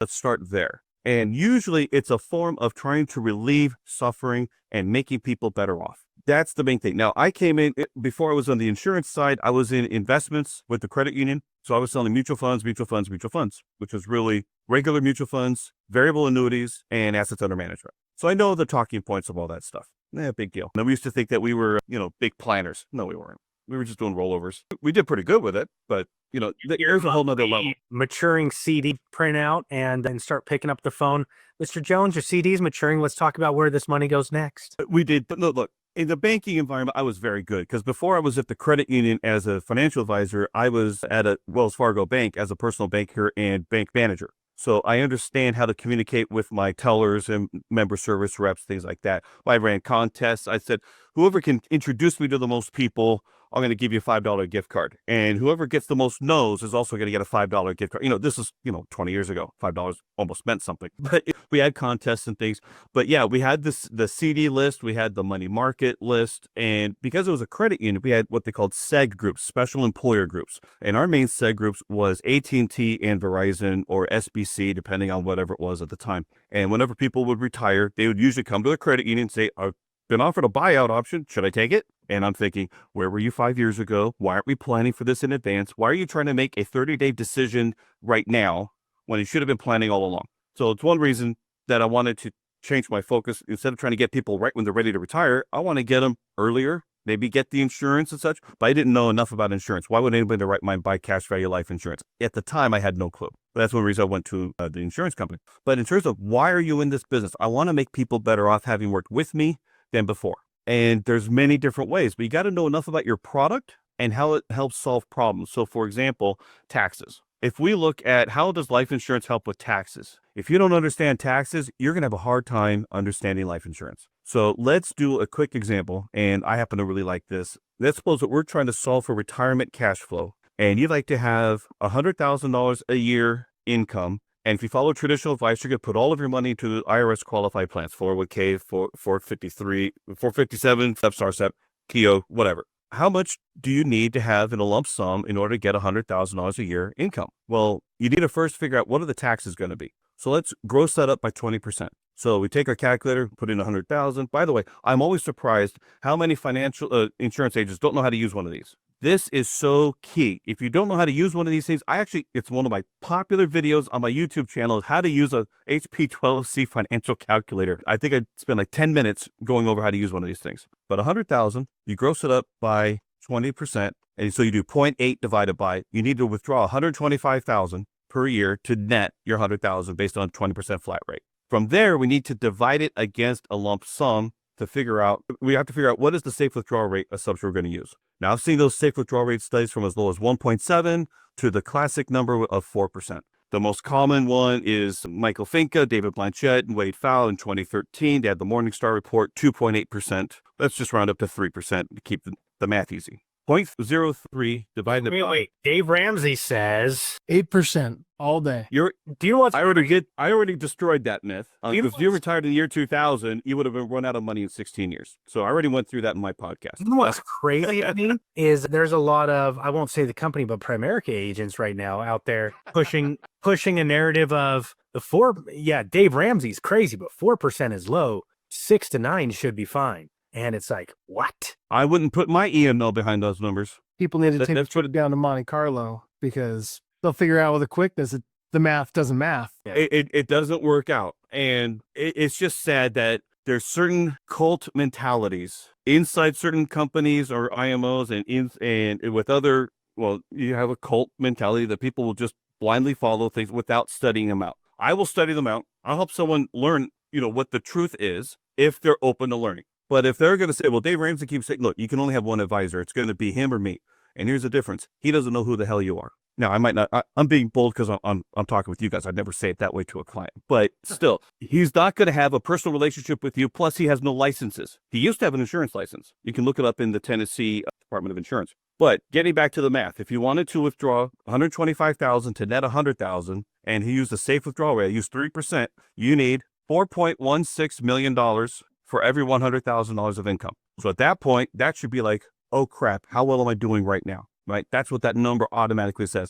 Let's start there. And usually it's a form of trying to relieve suffering and making people better off. That's the main thing. Now, I came in before I was on the insurance side. I was in investments with the credit union. So I was selling mutual funds, which was really regular mutual funds, variable annuities, and assets under management. So I know the talking points of all that stuff. Big deal. And we used to think that we were, big planners. No, we weren't. We were just doing rollovers. We did pretty good with it, but there's a whole nother level. Maturing CD printout and start picking up the phone. Mr. Jones, your CD's maturing. Let's talk about where this money goes next. We did. But look, in the banking environment, I was very good because before I was at the credit union as a financial advisor, I was at a Wells Fargo bank as a personal banker and bank manager. So I understand how to communicate with my tellers and member service reps, things like that. I ran contests. I said, whoever can introduce me to the most people, I'm going to give you a $5 gift card. And whoever gets the most no's is also going to get a $5 gift card. This is, 20 years ago, $5 almost meant something. But we had contests and things. But yeah, we had the CD list. We had the money market list. And because it was a credit union, we had what they called SEG groups, special employer groups. And our main SEG groups was AT&T and Verizon or SBC, depending on whatever it was at the time. And whenever people would retire, they would usually come to the credit union and say, I've been offered a buyout option. Should I take it? And I'm thinking, where were you 5 years ago? Why aren't we planning for this in advance? Why are you trying to make a 30-day decision right now when you should have been planning all along? So it's one reason that I wanted to change my focus. Instead of trying to get people right when they're ready to retire, I want to get them earlier, maybe get the insurance and such. But I didn't know enough about insurance. Why would anybody in their right mind buy cash value life insurance? At the time, I had no clue. But that's one reason I went to the insurance company. But in terms of why are you in this business, I want to make people better off having worked with me than before. And there's many different ways, but you got to know enough about your product and how it helps solve problems. So for example, taxes. If we look at how does life insurance help with taxes? If you don't understand taxes, you're going to have a hard time understanding life insurance. So let's do a quick example. And I happen to really like this. Let's suppose that we're trying to solve for retirement cash flow and you'd like to have $100,000 a year income. And if you follow traditional advice, you're going to put all of your money into IRS qualified plans, 401k, 453, 457, SAR, KEO, whatever. How much do you need to have in a lump sum in order to get $100,000 a year income? Well, you need to first figure out what are the taxes going to be. So let's gross that up by 20%. So we take our calculator, put in 100,000. By the way, I'm always surprised how many financial insurance agents don't know how to use one of these. This is so key. If you don't know how to use one of these things, it's one of my popular videos on my YouTube channel is how to use a HP12C financial calculator. I think I spent like 10 minutes going over how to use one of these things. But 100,000, you gross it up by 20%. And so you do 0.8 divided by, you need to withdraw 125,000 per year to net your 100,000 based on 20% flat rate. From there, we need to divide it against a lump sum to figure out, we have to figure out what is the safe withdrawal rate assumption we're going to use. Now, I've seen those safe withdrawal rate studies from as low as 1.7 to the classic number of 4%. The most common one is Michael Finca, David Blanchett, and Wade Fowle in 2013. They had the Morningstar report, 2.8%. Let's just round up to 3% to keep the math easy. 0.03 divided by... Wait. Dave Ramsey says 8% all day. Do you know what? I already destroyed that myth. If you retired in the year 2000, you would have run out of money in 16 years. So I already went through that in my podcast. You know what's crazy to me is there's a lot of, I won't say the company, but Primerica agents right now out there pushing a narrative of Dave Ramsey's crazy, but 4% is low. 6 to 9 should be fine. And it's like, what? I wouldn't put my EML behind those numbers. People need to take a trip down to Monte Carlo because they'll figure out with the quickness that the math doesn't math. It doesn't work out. And it's just sad that there's certain cult mentalities inside certain companies or IMOs and with other, you have a cult mentality that people will just blindly follow things without studying them out. I will study them out. I'll help someone learn, what the truth is if they're open to learning. But if they're going to say, well, Dave Ramsey keeps saying, look, you can only have one advisor. It's going to be him or me. And here's the difference. He doesn't know who the hell you are. Now, I might not, I'm being bold because I'm talking with you guys. I'd never say it that way to a client. But still, he's not going to have a personal relationship with you. Plus, he has no licenses. He used to have an insurance license. You can look it up in the Tennessee Department of Insurance. But getting back to the math, if you wanted to withdraw 125,000 to net 100,000, and he used a safe withdrawal rate, use 3%, you need $4.16 million for every $100,000 of income. So at that point, that should be like, oh crap, how well am I doing right now? Right? That's what that number automatically says.